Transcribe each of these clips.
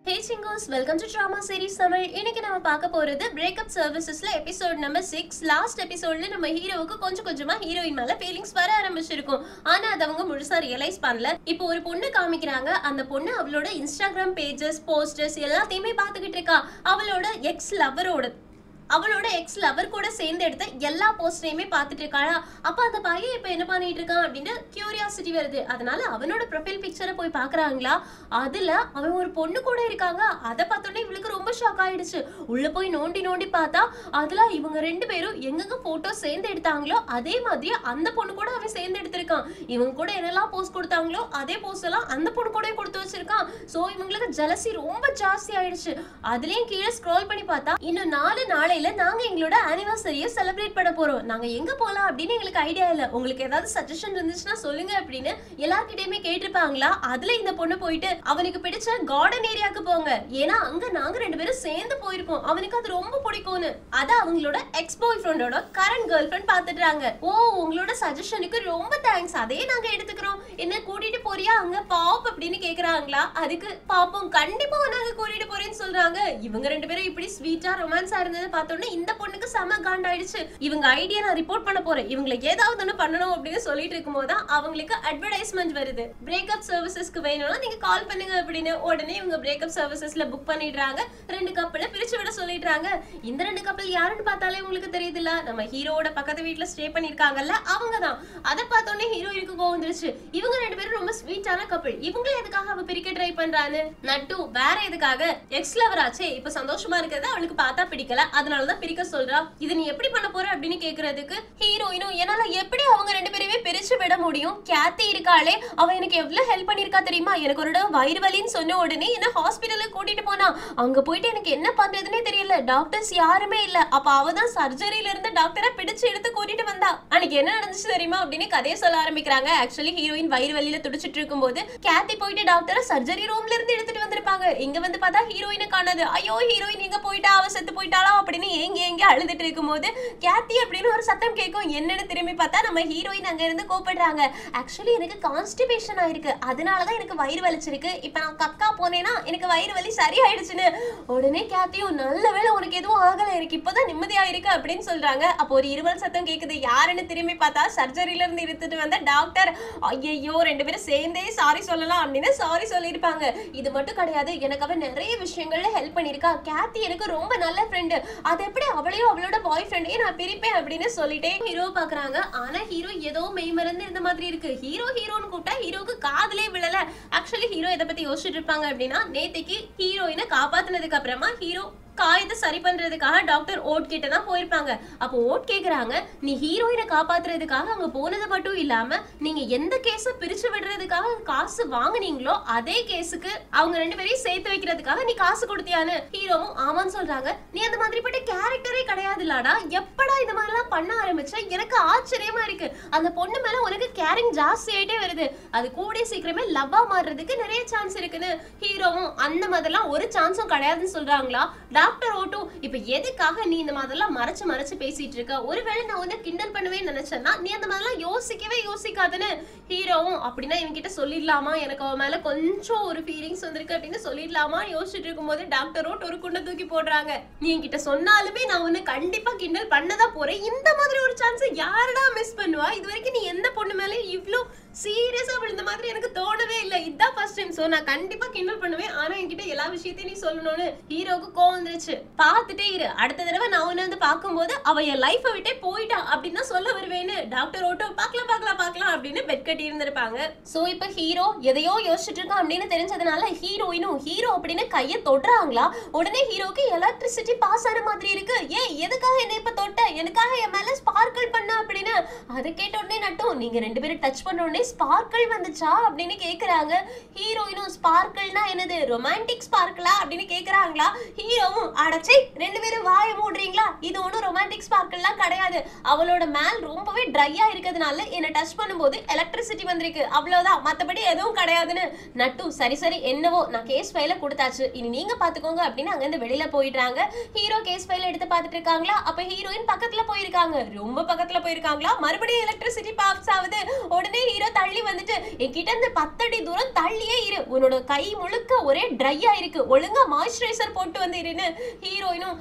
Hey singers, welcome to Drama Series Tamil. இன்னைக்கு நம்ம பார்க்க போறது Breakup Servicesல எபிசோட் நம்பர் 6. லாஸ்ட் எபிசோட்ல நம்ம ஹீரோவுக்கு கொஞ்சமா ஹீரோயின் மேல ஃபீலிங்ஸ் வர ஆரம்பிச்சிருக்கும். ஆனா அது அவங்க முழுசா ரியலைஸ் பண்ணல. இப்போ ஒரு பொண்ணு காமிக்கிறாங்க. அந்த பொண்ணு அவளோட Instagram பேजेस, போஸ்டர்ஸ் எல்லாத்தையுமே பார்த்துக்கிட்டு இருக்கா. அவளோட எக்ஸ் லவர் கூட சேர்ந்து எடுத்த எல்லா போஸ்டரையுமே பார்த்துட்டு இருக்காளா. அப்ப அந்த பையன் இப்ப என்ன பண்ணிட்டு இருக்கான் அப்படின்னு கியூரியாசிட்டி வருது. அதனால அவனோட ப்ரொஃபைல் பிக்சரை போய் பாக்குறாங்களா. அதுல அவன் ஒரு பொண்ணு கூட இருக்காங்க. அதை பார்த்தோன்னே இவளுக்கு ரொம்ப ஷாக் ஆயிடுச்சு. உள்ள போய் நோண்டி பார்த்தா அதுல இவங்க ரெண்டு பேரும் எங்கெங்க போட்டோ சேர்ந்து எடுத்தாங்களோ அதே மாதிரி அந்த பொண்ணு கூட அவன் சேர்ந்து எடுத்திருக்கான். இவங்க கூட என்னெல்லாம் போஸ்ட் கொடுத்தாங்களோ அதே போஸ்ட் எல்லாம் அந்த பொண்ணு கூட கொடுத்து வச்சிருக்கான். சோ இவங்களுக்கு ஜெலசி ரொம்ப ஜாஸ்தி ஆயிடுச்சு. அதுலயும் கீழே ஸ்க்ரோல் பண்ணி பார்த்தா இன்னும் 4 நாளையில நாங்க எங்களோட ஆனிவர்சரியை செலிப்ரேட் பண்ண போறோம். நாங்க எங்க போலாம் அப்படின்னு எங்களுக்கு ஐடியா இல்ல. உங்களுக்கு ஏதாவது சஜஷன் இருந்துச்சுன்னா சொல்லுங்க அப்படின்னு எல்லார்கிட்டயுமே கேட்டிருப்பாங்களா. அதுல இந்த பொண்ணு போயிட்டு அவனுக்கு பிடிச்ச கார்டன் ஏரியாவுக்கு போங்க, ஏன்னா அங்க நாங்க ரெண்டு பேரும் சேர்ந்து போயிருக்கோம், அவனுக்கு அது ரொம்ப பிடிக்கும்னு. அத அவங்களோட எக்ஸ் பாய் ஃப்ரெண்டோட கரண்ட் கேர்ள் ஃப்ரெண்ட் பாத்துட்டாங்க. ஓ, உங்களோட சஜஷனுக்கு ரொம்ப தேங்க்ஸ், அதே நாங்க எடுத்துக்கிறோம், என்ன கூட்டிட்டு போறியா அங்க பாப் அப்படின்னு கேக்குறாங்களா. அதுக்கு பாப்போம், கண்டிப்பா நாங்க கூட்டிட்டு போறேன்னு சொல்றாங்க. இவங்க ரெண்டு பேரும் இப்படி ஸ்வீட்டா ரொமான்ஸா இருந்தது பார்த்தோன்னே இந்த பொண்ணுக்கு செம காண்டாயிடுச்சு. இவங்க ஐடியா நான் ரிப்போர்ட் பண்ண போறேன், இவங்களை ஏதாவது ஒண்ணு பண்ணணும் அப்படின்னு சொல்லிட்டு இருக்கும்போது தான் அவங்களுக்கு அட்வர்டைஸ்மெண்ட் வருது. பிரேக்கப் சர்வீசஸ்க்கு வேணும்னா நீங்க கால் பண்ணுங்க அப்படின்னு. உடனே இவங்க பிரேக்கப் சர்வீசஸ்ல புக் பண்ணிடுறாங்க. 2 கப்பலை பிரிச்சு விட சொல்லிடுறாங்க. இந்த 2 கப்பல் யாருன்னு பார்த்தாலே உங்களுக்கு தெரியுதுல்ல, நம்ம ஹீரோவோட பக்கத்து வீட்டுல ஸ்டே பண்ணிருக்காங்கல்ல, அவங்கதான். அதை பார்த்தோன்னே ஹீரோயினுக்கு கோவம் வந்துருச்சு. இவங்க ரெண்டு பேரும் ரொம்ப ஸ்வீட்டான கப்பல், இவங்கள எதுக்காக அவ பிரிக்க ட்ரை பண்றான்னு. நட்டு வேற எதுக்காக, எக்ஸ் லவர் ஆச்சே, இப்ப சந்தோஷமா இருக்கிறது அவளுக்கு பார்த்தா பிடிக்கல, அதனாலதான் பிரிக்க சொல்றா. இது நீ எப்படி பண்ண போற அப்படின்னு கேக்குறதுக்கு ஹீரோயினும் என்னால எப்படி அவங்க ரெண்டு பேருமே பிரிச்சு விட முடியும், கேத்தி இருக்காளே அவ எனக்கு எவ்வளவு ஹெல்ப் பண்ணிருக்கா தெரியுமா, எனக்கு ஒரு வயிறு வலின்னு சொன்ன உடனே என்ன ஹாஸ்பிட்டலுக்கு கூட்டிட்டு போனா, அங்க போயிட்டு எனக்கு என்ன பண்றதுன்னே தெரியல, டாக்டர்ஸ் யாருமே இல்ல, அப்ப அவதான் சர்ஜரியில இருந்து டாக்டரை பிடிச்சு எடுத்து கூட்டிட்டு வந்தா, அன்னைக்கு என்ன நடந்துச்சு தெரியுமா அப்படின்னு கதையை சொல்ல ஆரம்பிக்கிறாங்க. ஆக்சுவலி ஹீரோயின் வயிறு வலியில துடிச்சிட்டு இருக்கும் போது கேத்தி போயிட்டு டாக்டரை சர்ஜரி ரூம்ல இருந்து எடுத்துட்டு வந்திருப்பாங்க. இங்க வந்து பார்த்தா ஹீரோயினை காணாது. ஐயோ, ஹீரோயின் எங்க போயிட்டா, அவ செத்து போயிட்டாளா அப்படின்னு ஏங்கி அழுதுட்டு இருக்கும்போது கேத்தி அப்படின்னு ஒரு சத்தம் கேட்கும். என்னன்னு திரும்பி பார்த்தா நம்ம ஹீரோயின் அங்க இருந்து கோபப்படுறாங்க. ஆக்சுவலி எனக்கு கான்ஸ்டிபேஷன் ஆயிருக்கு, அதனாலதான் எனக்கு வயிறு வலிச்சிருக்கு, இப்ப நான் கக்கா போனேன்னா எனக்கு வயிறு வலி சரியாயிடுச்சுன்னு. உடனே கேத்தியும் நல்ல வேளை உனக்கு எதுவும் ஆகல, எனக்கு இப்பதான் நிம்மதியா இருக்கு அப்படின்னு சொல்றாங்க. அப்போ ஒரு இருமல் சத்தம் கேக்குது. யாருன்னு திரும்பி பார்த்தா சர்ஜரியில இருந்து எடுத்துட்டு வந்த டாக்டர். ஐயோ, ரெண்டு பேரும் சேர்ந்தே சாரி சொல்லலாம் அப்படின்னு சாரி சொல்லியிருப்பாங்க. இது மட்டும் கிடையாது, எனக்கு அவ நிறைய விஷயங்கள்ல ஹெல்ப் பண்ணிருக்கா, கேத்தி எனக்கு ரொம்ப நல்ல ஃப்ரெண்டு, அது எப்படி அவளையும் அவளோட பாய் ஃப்ரெண்டையும் நான் பிரிப்பேன் அப்படின்னு சொல்லிட்டே ஹீரோ பாக்குறாங்க. ஆனா ஹீரோ ஏதோ மெய்மறந்து இருந்த மாதிரி இருக்கு. ஹீரோன்னு கூப்பிட்டா ஹீரோக்கு காதலே விழல. ஆக்சுவலி ஹீரோ இதை பத்தி யோசிச்சுட்டு இருப்பாங்க அப்படின்னா, நேத்தைக்கு ஹீரோயினை காப்பாத்தினதுக்கு அப்புறமா ஹீரோ காயத்தை சரி பண்றதுக்காக டாக்டர் ஓட் கிட்ட தான் போயிருப்பாங்க. அப்போ ஓட் கேக்குறாங்க, நீ ஹீரோயினை காப்பாத்துறதுக்காக அங்க போனது மட்டும் இல்லாம நீங்க எந்த கேஸ பிரிச்சு விடுறதுக்காக காசு வாங்குனீங்களோ அதே கேஸுக்கு அவங்க ரெண்டு பேரையும் சேர்த்து வைக்கிறதுக்காக நீ காசு கொடுத்தியான்னு. ஹீரோவும் ஆமான்னு சொல்றாங்க. நீ அந்த மாதிரி பட்ட கேரக்டரே கிடையாதுலாடா, எப்படா இந்த மாதிரி எல்லாம் பண்ண ஆரம்பிச்ச, எனக்கு ஆச்சரியமா இருக்கு, அந்த பொண்ணு மேல உனக்கு கேரிங் ஜாஸ்தி ஆயிட்டே வருது, அது கூடிய சீக்கிரமே லவ்வா மாறுறதுக்கு நிறைய சான்ஸ் இருக்குன்னு. ஹீரோவும் அந்த மாதிரிலாம் ஒரு சான்ஸும் கிடையாதுன்னு சொல்றாங்களா. டாக்டர் ஓட்டு, இப்ப எதுக்காக நீ இந்த மாதிரிலாம் மறைச்சு பேசிட்டு இருக்க, ஒருவேளை நான் வந்து கிண்டல் பண்ணுவேன்னு நினைச்சேன்னா நீ அந்த மாதிரிலாம் யோசிக்காதுன்னு. ஹீரோவும் அப்படின்னா இவங்க கிட்ட சொல்லிடலாமா, எனக்கு அவன் மேல கொஞ்சம் ஒரு ஃபீலிங்ஸ் வந்திருக்கு அப்படின்னு சொல்லிடலாமா யோசிச்சுட்டு இருக்கும்போது டாக்டர் ஓட் ஒரு குண்டை தூக்கி போடுறாங்க. நீ என்கிட்ட சொன்னாலுமே நான் உன்னை கண்டிப்பா கிண்டல் பண்ணதான் போறேன், இந்த மாதிரி ஒரு சான்ஸ் யாரடா மிஸ் பண்ணுவா, இது வரைக்கும் நீ எந்த பொண்ணு மேலே இவ்ளோ சீரியஸா இந்த மாதிரி எனக்கு தோணவே இல்லை, இதான் ஃபர்ஸ்ட் டைம், சோ நான் கண்டிப்பா கிண்டல் பண்ணுவேன், ஆனா என்கிட்ட எல்லா விஷயத்தையும் நீ சொல்லணும்னு. ஹீரோக்கு கோவம் வந்துருச்சு. பாத்துட்டே இரு, அடுத்த தடவை நான் உன்னை வந்து பார்க்கும்போது அவ என் லைஃபை விட்டே போயிட்டா அப்படின்னு சொல்ல வருவேன்னு. டாக்டர் ஓட்டோ பார்க்கலாம் அப்படின்னு பெட் கட்டி இருந்திருப்பாங்க. சோ இப்ப ஹீரோ எதையோ யோசிச்சுட்டு இருக்கான் அப்படின்னு தெரிஞ்சதுனால ஹீரோயினும் ஹீரோ அப்படின்னு கையை தொடுறாங்களா. உடனே ஹீரோக்கு எலக்ட்ரிசிட்டி பாஸ் ஆன மாதிரி இருக்கு. எதுக்காக என்ன இப்ப தொட்ட, எனக்காக என் மேல ஸ்பார்க்கிள் பண்ண அப்படின்னு. அதை கேட்ட உடனே நட்டும், நீங்க ரெண்டு பேரும் டச் பண்ண உடனே ஸ்பார்க்கிள் வந்துச்சா அப்படின்னு கேக்குறாங்க. ஹீரோயினும் ஸ்பார்க்கிள்னா என்னது, ரொமான்டிக் ஸ்பார்க்கிளா அப்படின்னு கேக்குறாங்களா. ஹீரோவும் அடச்சே, ரெண்டு பேரும் வாயை மூடுறீங்களா, இது ஒன்றும் ரொமான்டிக் ஸ்பார்க்கிள்லாம் கிடையாது, அவளோட மேல் ரொம்பவே ட்ரையா இருக்கிறதுனால என்ன டச் பண்ணும்போது எலக்ட்ரிசிட்டி வந்திருக்கு, அவ்வளவுதான், மத்தபடி எதுவும் கிடையாதுன்னு. நட்டு சரி என்னவோ, நான் கேஸ் ஃபைல கொடுத்தாச்சு, இனி நீங்க பாத்துக்கோங்க அப்படின்னு அங்க இருந்து வெளியில போயிடுறாங்க. ஹீரோ கேஸ் ஃபைல எடுத்து பாத்துட்டு இருக்காங்களா. அப்ப ஹீரோயின் பக்கத்துல போயிருக்காங்க, ரொம்ப பக்கத்துல போயிருக்காங்களா. மறுபடியும் எலக்ட்ரிசிட்டி பாஸ் ஆகுது. உடனே ஹீரோ தள்ளி வந்துட்டு, என்கிட்ட இருந்து 10 அடி தூரம் தள்ளியே இரு உன்னோட கை முழுக்க ஒரே ட்ரையா இருக்கு, ஒழுங்கா மாய்ஸ்சரைசர் போட்டு வந்துருன்னு ஹீரோயினும்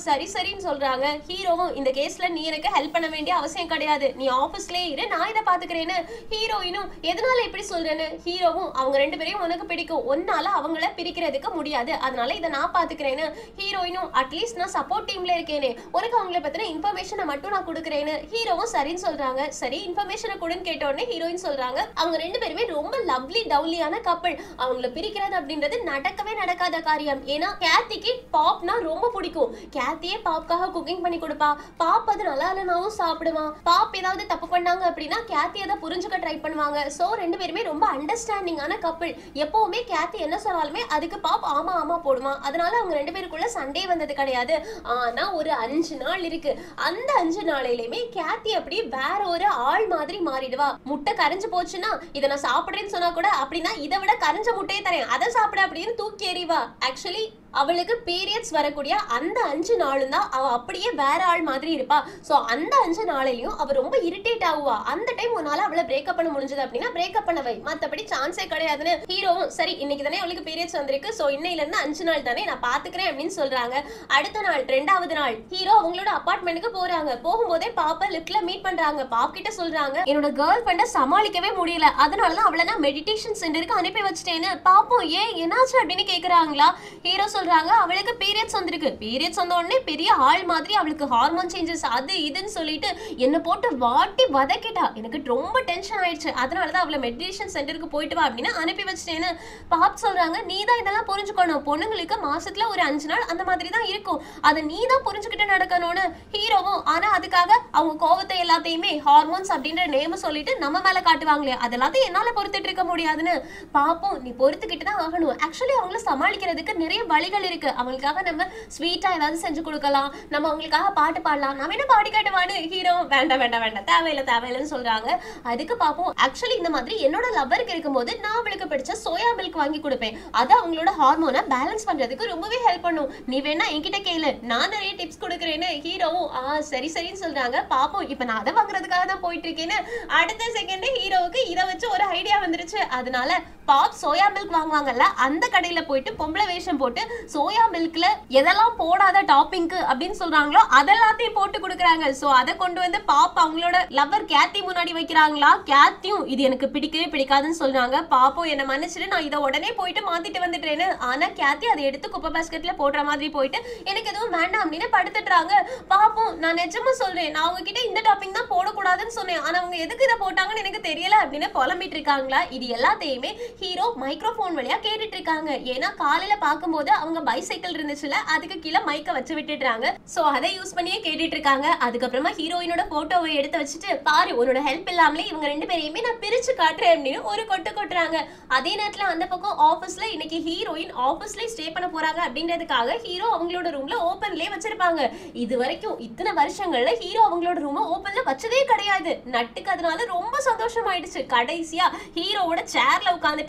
சரி சரின்னு சொல்றாங்க. ஹீரோவும் இந்த கேஸ்ல நீ எனக்கு ஹெல்ப் பண்ண வேண்டிய அவசியம் கிடையாது, நீ ஆபீஸ்லயே இரு, நான் இதை பாத்துக்கிறேன்னு. ஹீரோயினும் எதனால இப்படி சொல்றேன்னு. ஹீரோவும் அவங்க 2 பேரையும் உனக்கு பிடிக்கும், ஒன்னால அவங்கள பிரிக்கிறதுக்கு முடியாது, அதனால இதை நான் பாத்துக்கிறேன்னு. ஹீரோயினும் அட்லீஸ்ட் நான் சப்போர்ட் டீம்ல இருக்கேனே, உனக்கு அவங்கள பத்தின இன்ஃபர்மேஷனை மட்டும் நான் கொடுக்குறேன்னு. ஹீரோவும் சரின்னு சொல்றாங்க. சரி இன்ஃபர்மேஷனை கொடுன்னு கேட்ட உடனே ஹீரோயின் சொல்றாங்க அவங்க 2 பேருமே ரொம்ப லவ்லி டவுலியான கப்பல், அவங்கள பிரிக்கிறது அப்படின்றது நடக்கவே நடக்காத காரியம். ஏன்னா கேத்திக்கு பாப்னா ரொம்ப பிடிக்கும், கேத்தியே பாப்காக குக்கிங் பண்ணி கொடுப்பா, பாப் அது நல்லா இல்லைனாவும் சாப்பிடுவான், பாப் ஏதாவது தப்பு பண்ணாங்க அப்படின்னா கேத்தி அதை புரிஞ்சுக்க ட்ரை பண்ணுவாங்க. சோ 2 பேருமே ரொம்ப அண்டர்ஸ்டாண்டிங்கான கப்பல், எப்பவுமே கேத்தி என்ன சொன்னாலுமே அதுக்கு பாப் ஆமா ஆமா போடுவான். அதனால அவங்க 2 பேருக்குள்ள சண்டே வந்தது கிடையாது. ஆனா ஒரு 5 நாள் இருக்கு, அந்த 5 நாளையிலுமே கேத்தி அப்படி வேற ஒரு ஆள் மாதிரி மாறிடுவா. முட்டை கரைஞ்சு போச்சுன்னா இதை நான் சாப்பிடுறேன்னு சொன்னா கூட அப்படின்னா இதை விட கரைஞ்ச முட்டையை தரேன் அதை சாப்பிட அப்படின்னு தூக்கி எறிவா. ஆக்சுவலி அவளுக்கு பீரியட்ஸ் வரக்கூடிய அந்த 5 நாளும் தான் அவ அப்படியே வேற ஆள் மாதிரி இருப்பா. சோ அந்த 5 நாளையும் அவ ரொம்ப இரிட்டேட் ஆகுவா. அந்த டைம் உன்னால அவளை பிரேக்கப் பண்ண முடிஞ்சது அப்படின்னா பிரேக்கப் பண்ணவை, மத்தபடி சான்ஸே கிடையாதுன்னு. ஹீரோவும் சரி இன்னைக்கு தானே அவளுக்கு பீரியட்ஸ் வந்திருக்கு, சோ இன்னையில இருந்து 5 நாள் தானே நான் பாத்துக்கிறேன் அப்படின்னு சொல்றாங்க. அடுத்த நாள் 2வது நாள் ஹீரோ அவங்களோட அபார்ட்மெண்ட்டுக்கு போறாங்க. போகும்போதே பாப்ப லிப்ட்ல மீட் பண்றாங்க. பாப் கிட்ட சொல்றாங்க என்னோட கேர்ள் ஃப்ரெண்ட சமாளிக்கவே முடியல, அதனாலதான் அவளை நான் மெடிடேஷன் சென்டருக்கு அனுப்பி வச்சிட்டேன்னு. பாப்போம் ஏன் என்னாச்சு அப்படின்னு கேக்குறாங்களா. ஹீரோ சொல்றாங்க அவளுக்கு பீரியட்ஸ் வந்திருக்கு, பீரியட்ஸ் வந்த உடனே பெரிய ஆள் மாதிரி அவளுக்கு ஹார்மோன் சேஞ்சஸ் அது இதுன்னு சொல்லிட்டு என்ன போட்டு வாட்டி வதக்கிட்டா, எனக்கு ரொம்ப டென்ஷன் ஆயிடுச்சு, அதனாலதான் அவளை மெடிடேஷன் சென்டருக்கு போயிட்டு வா அப்படின்னு அனுப்பி வச்சிட்டேன்னு. பாப் சொல்றாங்க நீ தான் இதெல்லாம் புரிஞ்சுக்கணும், பொண்ணுங்களுக்கு மாசத்துல ஒரு 5 நாள் அந்த மாதிரி தான் இருக்கும், அதை நீ தான் புரிஞ்சுக்கிட்டு நடக்கணும்னு. ஹீரோவும் ஆனா அதுக்காக அவங்க கோவத்தை எல்லாத்தையுமே ஹார்மோன்ஸ் அப்படின்ற நேம சொல்லிட்டு நம்ம மேல காட்டுவாங்களே, அதெல்லாத்தையும் என்னால பொறுத்துட்டு இருக்க முடியாதுன்னு. பாப்போம் நீ பொறுத்துக்கிட்டு தான் ஆகணும். ஆக்சுவலி அவங்கள சமாளிக்கிறதுக்கு நிறைய வழிகள் இருக்கு, அவங்களுக்காக நம்ம ஸ்வீட்டா ஏதாவது செஞ்சு கொடுக்கலாம், நம்ம அவங்களுக்காக பாட்டு பாடலாம், நம்ம என்ன பாடி காட்டுவான்னு. ஹீரோ வேண்டாம் வேண்டாம் வேண்டாம் தேவையில்லைன்னு சொல்றாங்க. அதுக்கு பாப்போம் ஆக்சுவலி இந்த மாதிரி என்னோட லவருக்கு இருக்கும்போது நான் அவளுக்கு பிடிச்ச சோயா மில்க் வாங்கி கொடுப்பேன், அது அவங்களோட ஹார்மோனை பேலன்ஸ் பண்றதுக்கு ரொம்பவே ஹெல்ப் பண்ணும், நீ வேணா என்கிட்ட கேளு நான் நிறைய டிப்ஸ் கொடுக்குறேன்னு. ஹீரோவும் சரி சரின்னு சொல்றாங்க. பாப்போம் இப்ப நான் அதை வாங்குறதுக்காக தான் போயிட்டு இருக்கேன்னு. அடுத்த செகண்ட் ஹீரோவுக்கு இதை வச்சு ஒரு ஐடியா வந்துருச்சு. அதனால பாப் சோயா மில்க் வாங்குவாங்கல்ல அந்த கடையில போயிட்டு பொம்பளை வேஷம் போட்டு சோயா மில்க்ல எதெல்லாம் போடாத டாப்பிங்க்கு அப்படின்னு சொல்றாங்களோ அதெல்லாத்தையும் போட்டு கொடுக்குறாங்க. சோ அதை கொண்டு வந்து பாப் அவங்களோட லவர் கேத்தி முன்னாடி வைக்கிறாங்களா. கேத்தியும் இது எனக்கு பிடிக்கவே பிடிக்காதுன்னு சொல்றாங்க. பாப்போம் என்ன மன்னிச்சிட்டு நான் இதை உடனே போயிட்டு மாத்திட்டு வந்துட்டேன்னு. ஆனா கேத்தி அதை எடுத்து குப்பை பாஸ்கெட்ல போடுற மாதிரி போயிட்டு எனக்கு எதுவும் வேண்டாம் அப்படின்னு படுத்துட்டுறாங்க. பாப்போம் நான் நிஜமா சொல்றேன், நான் அவங்க கிட்ட இந்த டாப்பிங் தான் போடக்கூடாதுன்னு சொன்னேன், ஆனா அவங்க எதுக்கு இதை போட்டாங்கன்னு எனக்கு தெரியல அப்படின்னு புலம்பிட்டு இருக்காங்களா. இது எல்லாத்தையுமே ஹீரோ மைக்ரோஃபோன் வழியா கேட்டுட்டு இருக்காங்க. ஏன்னா காலையில பார்க்கும்போது அவங்க பைசைக்கிள் இருந்துச்சுல அதுக்கு கீழே மைக்க வச்சு விட்டுடுறாங்க. சோ அதை யூஸ் பண்ணியே கேட்டுட்டு இருக்காங்க. அதுக்கப்புறமா ஹீரோயினோட போட்டோவை எடுத்து வச்சுட்டு பாரு உன்னோட ஹெல்ப் இல்லாமலே இவங்க 2 பேரையுமே நான் பிரிச்சு காட்டுறேன் அப்படின்னு ஒரு கொட்டு கொட்டுறாங்க. அதே நேரத்துல அந்த பக்கம் ஆபீஸ்ல இன்னைக்கு ஹீரோயின் ஆபீஸ்லயே ஸ்டே பண்ண போறாங்க அப்படின்றதுக்காக ஹீரோ அவங்களோட ரூம்ல ஓபன்லயே வச்சிருப்பாங்க. இது வரைக்கும் இத்தனை வருஷங்கள்ல ஹீரோ அவங்களோட ரூம் ஓபன்ல வச்சதே கிடையாது. நட்டுக்கு அதனால ரொம்ப சந்தோஷம் ஆயிடுச்சு. கடைசியா ஹீரோவோட சேர்ல உட்கார்ந்துட்டு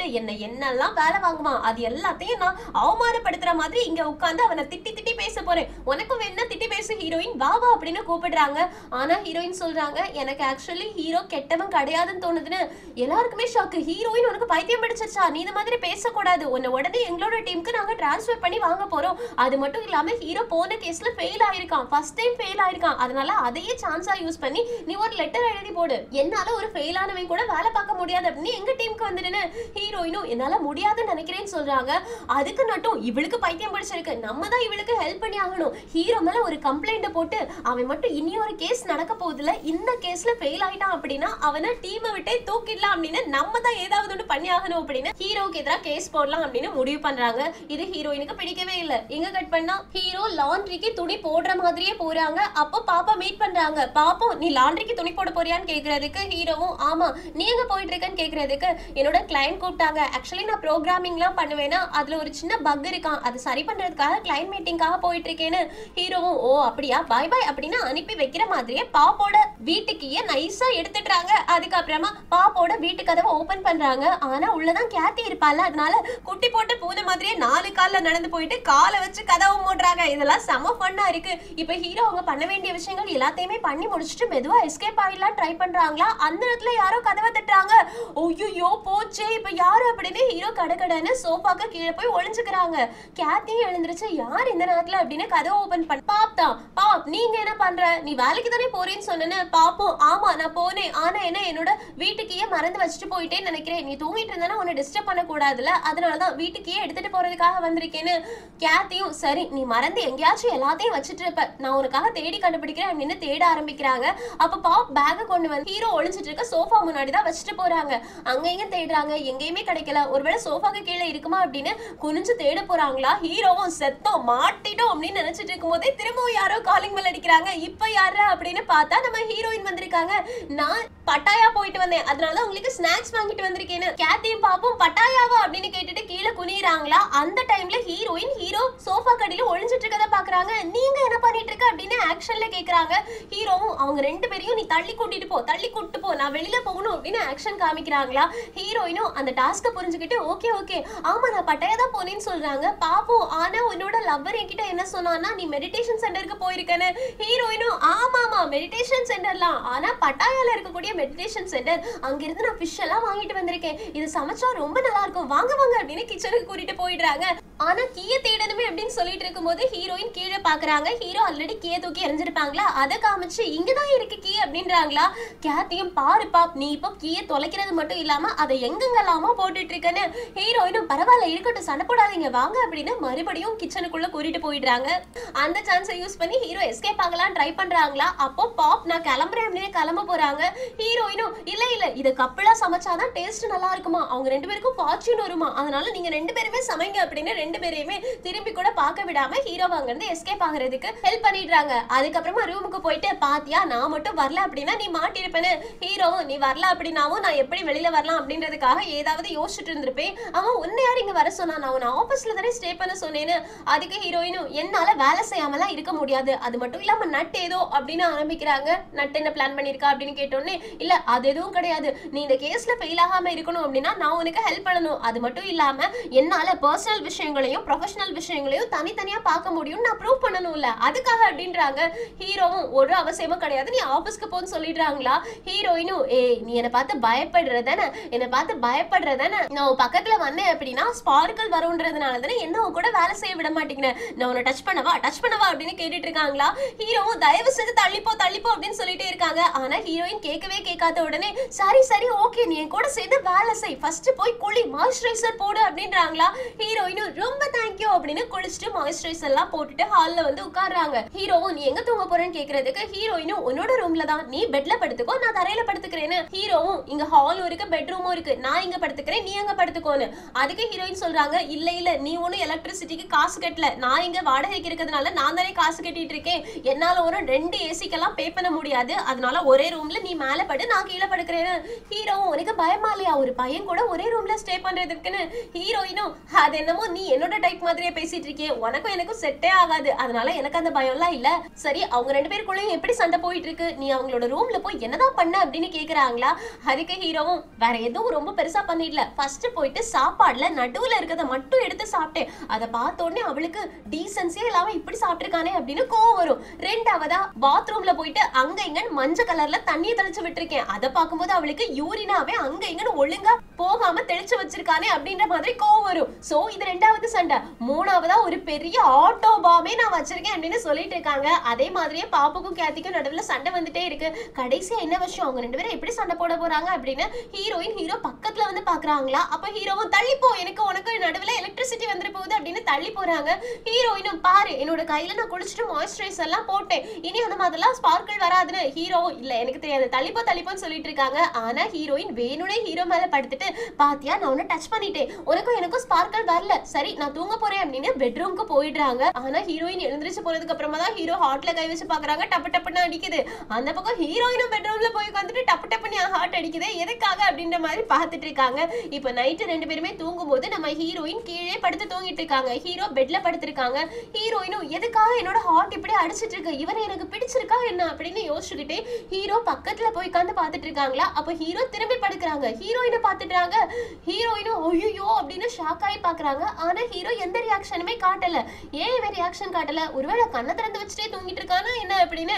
என்னெல்லாம் வேலை வாங்குவான் அது எல்லாத்தையும் நான் அவமானப்படுத்துற மாதிரி இங்க உட்கார்ந்து அவனை திட்டி திட்டி பேச போறேன், உனக்கும் வேணா திட்டி பேசு ஹீரோயின் வா வா அப்படின்னு கூப்பிடுறாங்க. ஆனா ஹீரோயின் சொல்றாங்க எனக்கு ஆக்சுவலி ஹீரோ கெட்டவன் கிடையாதுன்னு தோணுதுன்னு. எல்லாருக்குமே ஷாக்கு. ஹீரோயின் உனக்கு பைத்தியம் பிடிச்சிருச்சா, நீ இந்த மாதிரி பேசக்கூடாது, உன்னை உடனே எங்களோட டீமுக்கு நாங்க டிரான்ஸ்ஃபர் பண்ணி வாங்க போறோம். அது மட்டும் இல்லாம ஹீரோ போன கேஸ்ல ஃபெயில் ஆயிருக்கான், ஃபர்ஸ்ட் டைம் ஃபெயில் ஆயிருக்கான், அதனால அதையே சான்ஸா யூஸ் பண்ணி நீ ஒரு லெட்டர் எழுதி போடு, என்னால ஒரு ஃபெயில் ஆனவன் கூட வேலை பார்க்க முடியாது அப்படின்னு எங்க டீமுக்கு வந்துடுன்னு. ஹீரோயினும் என்னால முடியாதுன்னு நினைக்கிறேன்னு சொல்றாங்க. அதுக்கு நட்டும் இவளுக்கு பைத்தியம் பிடிச்சிருக்கு, நம்ம தான் இவளுக்கு ஹெல்ப் பண்ணி ஆகணும். ஹீரோ மேல ஒரு கம்ப்ளைண்ட் போட்டு அவன் மட்டும் இனி ஒரு கேஸ் நடக்க போகுதுல, இந்த கேஸ்ல ஃபெயில் ஆயிட்டான் அப்படின்னா அவனை டீமை விட்டே தூக்கிடலாம் அப்படின்னு நம்ம தான் ஏதாவது ஒன்று பண்ணி ஆகணும் அப்படின்னு ஹீரோக்கு எதிராக கேஸ் போடலாம் அப்படின்னு முடிவு பண்றாங்க. இது ஹீரோயினுக்கு பிடிக்கவே இல்லை. எங்க கட் பண்ணா ஹீரோ லாண்ட்ரிக்கு துணி போடுற மாதிரியே போறாங்க. அப்போ பாப்பா மீட் பண்றாங்க. பாப்போம் நீ லாண்ட்ரிக்கு துணி போட போறியான்னு கேக்குறதுக்கு ஹீரோவும் ஆமா நீ எங்க போயிட்டு இருக்கன்னு கேக்குறதுக்கு என்னோட கிளையண்ட் கூப்பிட்டாங்க, ஆக்சுவலி நான் ப்ரோக்ராமிங்லாம் பண்ணுவேன்னா அதுல ஒரு சின்ன பக் இருக்கான், அது சரி பண்றதுக்காக கிளையண்ட் மீட்டிங்காக போயிட்டு இருக்கேன்னு. ஹீரோவும் ஓ அப்படியா பாய் பாய் அப்படின்னு அனுப்பி வைக்கிற மாதிரியே பாப்போட வீட்டுக்கு நைஸா எடுத்துட்டாங்க. அதுக்கப்புறமா பாப்போட வீட்டு கதவை ஓபன் பண்றாங்க. ஆனா உள்ளதான் கேத்தி இருப்பால, அதனால குட்டி போட்டு பூனை மாதிரியே 4 கால்ல நடந்து போயிட்டு காலை வச்சு கதவை மூடுறாங்க. இதெல்லாம் செம ஃபன்னா இருக்கு. இப்ப ஹீரோ அவங்க பண்ண வேண்டிய விஷயங்கள் எல்லாத்தையுமே பண்ணி முடிச்சுட்டு மெதுவா எஸ்கேப் ஆயிடலாம் ட்ரை பண்றாங்களா. அந்த இடத்துல யாரோ கதவை தட்டுறாங்க. ஐயோ போச்சே இப்ப யாரு அப்படின்னு ஹீரோ கடகடன்னு சோஃபாக்கு கீழே போய் ஒளிஞ்சுக்கிறாங்க. கேத்தியும் எழுந்திருச்சு யார் இந்த நேரத்துல அப்படின்னு கதவை ஓபன் பண்ண பாப் தான். பாப், நீங்க என்ன பண்ற? நீ வேலைக்கு தானே போறேன்னு சொன்னேன்னு. பாப்போம், ஆமா நான் போனேன், ஆனா என்ன என்னோட வீட்டுக்கே மறந்து வச்சுட்டு போயிட்டேன்னு நினைக்கிறேன். நீ தூங்கிட்டு இருந்தா உன்னை டிஸ்டர்ப் பண்ண கூடாதுல, அதனாலதான் வீட்டுக்கே எடுத்துட்டு போறதுக்காக வந்திருக்கேன்னு. கேத்தியும் சரி நீ மறந்து எங்கேயாச்சும் எல்லாத்தையும் வச்சுட்டு இருப்ப, நான் உனக்காக தேடி கண்டுபிடிக்கிறேன் அப்படின்னு தேட ஆரம்பிக்கிறாங்க. அப்ப பாப் பேக கொண்டு வந்து ஹீரோ ஒளிஞ்சிட்டு இருக்க சோஃபா முன்னாடி தான் வச்சுட்டு போறாங்க. அங்க இங்க தேடுறாங்க, எங்கேயுமே கிடைக்கல. ஒருவேளை சோஃபாக்கு கீழே இருக்குமா அப்படின்னு குனிஞ்சு தேட போறாங்களா. ஹீரோவும் செத்தோம் மாட்டிட்டோம் அப்படின்னு நினைச்சிட்டு இருக்கும் போதே திரும்பவும் யாரோ காலிங் பெல் அடிக்கிறாங்க. இப்ப யாரா அப்படின்னு பார்த்தா நம்ம ஹீரோயின் வந்திருக்காங்க. நான் பட்டாயா போயிட்டு வந்தேன், அதனால உங்களுக்கு ஸ்நாக்ஸ் வாங்கிட்டு வந்திருக்கேன்னு. கேத்தியும் பாப்பும் பட்டாயாவா அப்படின்னு கேட்டுட்டு கீழே குனிறாங்களா. அந்த டைம்ல ஹீரோயின் ஹீரோ சோஃபா கடியில ஒளிஞ்சிட்டு இருக்கத பாக்குறாங்க. நீங்க என்ன பண்ணிட்டு இருக்க அப்படின்னு ஆக்ஷன்ல கேக்குறாங்க. ஹீரோவும் அவங்க ரெண்டு பேரையும் நீ தள்ளி கூட்டிட்டு போ, நான் வெளியில போகணும் அப்படின்னு ஆக்ஷன் காமிக்கிறாங்களா. ஹீரோயினும் அந்த டாஸ்க புரிஞ்சுக்கிட்டு ஓகே ஓகே ஆமா நான் பட்டாயா தான் போனேன்னு சொல்றாங்க. பாப்போம், ஆனா உன்னோட லவ்வர் என்கிட்ட என்ன சொன்னான்னா நீ மெடிடேஷன் சென்டருக்கு போயிருக்கேன்னு. ஹீரோயினும் ஆமாமா மெடிடேஷன் சென்டர்லாம், ஆனா பட்டாயால இருக்கக்கூடிய மெடிடேஷன் சென்டர், அங்கிருந்து நான் ஃபிஷ் எல்லாம் வாங்கிட்டு வந்திருக்கேன், இது சமைச்சா ரொம்ப நல்லா இருக்கும், வாங்க வாங்க அப்படின்னு கிச்சனுக்கு கூட்டிட்டு போயிடுறாங்க. ஆனா கீய தேடணுமே அப்படின்னு சொல்லிட்டு இருக்கும்போது ஹீரோயின் கீழே பாக்குறாங்க. ஹீரோ ஆல்ரெடி கீய தூக்கி எரிஞ்சிருப்பாங்களா, அதை காமிச்சு இங்கதான் இருக்கு கீ அப்படின்றாங்களா. கேத்தியும் பாரு பாப், நீ இப்போ கீய தொலைக்கிறது மட்டும் இல்லாம அதை எங்கெங்கெல்லாமோ போட்டுட்டு இருக்கேன்னு. ஹீரோயினும் பரவாயில்ல இருக்கட்டும் சண்டை போடாதீங்க வாங்க அப்படின்னு மறுபடியும் கிச்சனுக்குள்ள கூட்டிட்டு போயிடுறாங்க. அந்த சான்ஸை யூஸ் பண்ணி ஹீரோ எஸ்கேப் ஆகலாம் ட்ரை பண்றாங்களா. அப்போ பாப் நான் கிளம்புறேன் அப்படின்னு கிளம்ப போறாங்க. ஹீரோயினும் இல்ல இல்ல இதை கப்பலா சமைச்சாதான் டேஸ்ட் நல்லா இருக்குமா, அவங்க ரெண்டு பேருக்கும் ஃபார்ச்சூன் வருமா, அதனால நீங்க ரெண்டு பேருமே சமைங்க அப்படின்னு ரெண்டு பேரையுமே திரும்பி கூட பார்க்க விடாம ஹீரோ அங்க இருந்து எஸ்கேப் ஆகுறதுக்கு ஹெல்ப் பண்ணிடுறாங்க. அதுக்கப்புறமா ரூமுக்கு போயிட்டு பாத்தியா நான் மட்டும் வரல அப்படின்னா நீ மாட்டிருப்பேன்னு. ஹீரோ நீ வரல அப்படின்னாவும் நான் எப்படி வெளியில வரலாம் அப்படின்றதுக்காக ஏதாவது யோசிச்சுட்டு இருந்திருப்பேன். அவன் உன்னை யார் இங்க வர சொன்னா, நான் உன்னை ஆபீஸ்ல தானே ஸ்டே பண்ண சொன்னேன்னு. அதுக்கு ஹீரோயினும் என்னால வேலை செய்யாமலாம் இருக்க முடியாது, அது மட்டும் இல்லாம நட் ஏதோ அப்படின்னு ஆரம்பிக்கிறாங்க. நட் என்ன பிளான் பண்ணிருக்கா அப்படின்னு கேட்டோன்னே இல்ல அது எதுவும் கிடையாது, நீ இந்த கேஸ்ல ஃபெயில் ஆகாம இருக்கணும் அப்படின்னா நான் உனக்கு ஹெல்ப் பண்ணணும், அது மட்டும் இல்லாம என்னால பர்சனல் விஷயங்களையும் ப்ரொஃபஷனல் விஷயங்களையும் தனித்தனியா பார்க்க முடியும், நான் ப்ரூவ் பண்ணணும்ல அதுக்காக அப்படின்றாங்க. ஹீரோவும் ஒரு அவசியமும் கிடையாது நீ ஆபீஸ்க்கு போன்னு சொல்லிடுறாங்களா. ஹீரோயினும் நீ என்னை பார்த்து பயப்படுறதானே, நான் பக்கத்துல வந்தேன் அப்படின்னா ஸ்பார்க்கல் வரும்ன்றதுனால தானே என்ன கூட வேலை செய்ய விட மாட்டேங்கிறேன், நான் உன்னை டச் பண்ணவா அப்படின்னு கேட்டுட்டு இருக்காங்களா. ஹீரோவும் தயவு செஞ்சு தள்ளிப்போ அப்படின்னு சொல்லிட்டே இருக்காங்க. ஆனா ஹீரோயின் கேட்கவே கேட்காத உடனே சரி சரி ஓகே நீ என் கூட சேர்ந்து வேலை செய், ஃபர்ஸ்ட் போய் குளி மாய்ஸ்சரைசர் போடு அப்படின்றாங்களா. ஹீரோயினும் ரொம்ப தேங்க்யூ அப்படின்னு குளிச்சுட்டு மாய்ஸ்சரைசர் எல்லாம் போட்டுட்டு ஹால்ல வந்து உட்கார்றாங்க. ஹீரோவும் நீ எங்க தூங்க போறேன்னு கேக்குறதுக்கு ஹீரோயினும் உன்னோட ரூம்ல தான், நீ பெட்ல படுத்துக்கோ நான் தரையில படுத்துக்கிறேன்னு. ஹீரோவும் இங்க ஹாலும் இருக்கு பெட்ரூமும் இருக்கு, நான் இங்க படுத்துக்கிறேன் நீ அங்க படுத்துக்கோன்னு. அதுக்கு ஹீரோயின் சொல்றாங்க இல்ல இல்ல நீ ஒன்னும் எலக்ட்ரிசிட்டிக்கு காசு கட்டல, நான் இங்க வாடகைக்கு இருக்கிறதுனால நான் தானே காசு கட்டிட்டு இருக்கேன், என்னால ஒரு 2 ஏசிக்கெல்லாம் பே பண்ண முடியாது, அதனால ஒரே ரூம்ல நீ மேல படு நான் கீழே படுக்கிறேன்னு. ஹீரோவும் உனக்கு பயமா இல்லையா ஒரு பையன் கூட ஒரே ரூம்ல ஸ்டே பண்றதுக்குன்னு. ஹீரோயினும் அது என்னமோ நீ என்னோட டைப் மாதிரியே பேசிட்டு இருக்கே, உனக்கும் எனக்கும் செட்டே ஆகாது, அதனால எனக்கு அந்த பயம் எல்லாம் இல்ல. சரி அவங்க ரெண்டு பேருக்குள்ளயும் எப்படி சண்டை போயிட்டு இருக்கு, நீ அவங்களோட ரூம்ல போய் என்னதான் பண்ண அப்படின்னு கேக்குறாங்களா. அதுக்கு ஹீரோவும் வேற எதுவும் ரொம்ப பெருசா பண்ணிடல, ஃபர்ஸ்ட் போயிட்டு சாப்பாடுல நடுவுல இருக்கிறத மட்டும் எடுத்து சாப்பிட்டேன், அதை பார்த்த உடனே அவளுக்கு டீசன்ஸே இல்லாம இப்படி சாப்பிட்டிருக்கானே அப்படின்னு கோவம் வரும். ரெண்டாவதா பாத்ரூம்ல போயிட்டு அங்க இங்கன்னு மஞ்சள் கலர்ல தண்ணியை தெளிச்சு விட்டுருக்கேன், அதை பார்க்கும்போது அவளுக்கு யூரினாவே அங்க இங்கன்னு ஒழுங்கா போகாம தெளிச்சு வச்சிருக்கானே அப்படின்ற மாதிரி கோவம் வரும். சோ இது ரெண்டாவது சண்டை. மூணாவதா ஒரு பெரிய ஆட்டோ பாமே நான் வச்சிருக்கேன் அப்படின்னு சொல்லிட்டு இருக்காங்க. அதே மாதிரியே பாப்புக்கும் கேத்திக்கும் நடுவுல சண்டை வந்துட்டே இருக்கு. கடைசியா என்ன விஷயம் அவங்க ரெண்டு பேரும் எப்படி சண்டை போட போறாங்க அப்படின்னு ஹீரோயின் ஹீரோ பக்கத்துல வந்து பாக்குறாங்களா. அப்ப ஹீரோவும் தள்ளிப்போ எனக்கு உனக்கு நடுவுல எலக்ட்ரிசிட்டி வந்துட்டு போகுது அப்படின்னு தள்ளி போறாங்க. ஹீரோயினும் பாரு என்னோட கையில நான் குளிச்சுட்டு மாய்ஸ்சரைசர் எல்லாம் போட்டேன், இனி அந்த மாதிரிலாம் ஸ்பார்க்கிள் வராதுன்னு. ஹீரோ இல்ல எனக்கு தெரியாது தள்ளிப்போன்னு சொல்லிட்டு இருக்காங்க. ஆனா ஹீரோயின் வேணுனே ஹீரோ மேல படுத்துட்டு பாத்தியா நான் உன்னை டச் பண்ணிட்டேன், உனக்கும் எனக்கும் ஸ்பார்க்கிள் வரல, சரி நான் தூங்க போறேன் அப்படின்னு பெட்ரூம்க்கு போயிடுறாங்க. ஆனா ஹீரோயின் எழுந்திரிச்சு போறதுக்கு அப்புறமா தான் ஹீரோ ஹார்ட்ல கை வச்சு பாக்குறாங்க, டப்பு டப்புன்னு அடிக்குது. அந்த பக்கம் ஹீரோயினும் பெட்ரூம்ல போய் உட்காந்துட்டு டப்பு டப்புன்னு ஹார்ட் அடிக்குது, எதுக்காக அப்படின்ற மாதிரி பார்த்துட்டு இருக்காங்க. இப்ப நைட்டு ரெண்டு பேருமே தூங்கும் போது நம்ம ஹீரோயின் கீழே படுத்து தூங்கிட்டு இருக்காங்க, ஹீரோ பெட்ல படுத்திருக்காங்க. ஹீரோயினும் எதுக்காக என்னோட ஹார்ட் இப்படி அடிச்சிட்டு இருக்கு, இவரை எனக்கு பிடிச்சிருக்கா என்ன அப்படின்னு யோசிச்சுக்கிட்டே ஹீரோ பக்கத்துல போய் உட்காந்து பாத்துட்டு இருக்காங்களா. அப்ப ஹீரோ திரும்பி படுக்கிறாங்க, ஹீரோயினை பாத்துட்டாங்க. ஹீரோயினும் ஐயோ அப்படின்னு ஷாக் ஆகி பாக்குறாங்க. ஆனா ஹீரோ எந்த ரியாக்ஷனுமே காட்டல. ஏன் இவன் ரியாக்ஷன் காட்டல? ஒருவேளை கண்ணை திறந்து வச்சுட்டே தூங்கிட்டு இருக்கானா என்ன அப்படின்னு,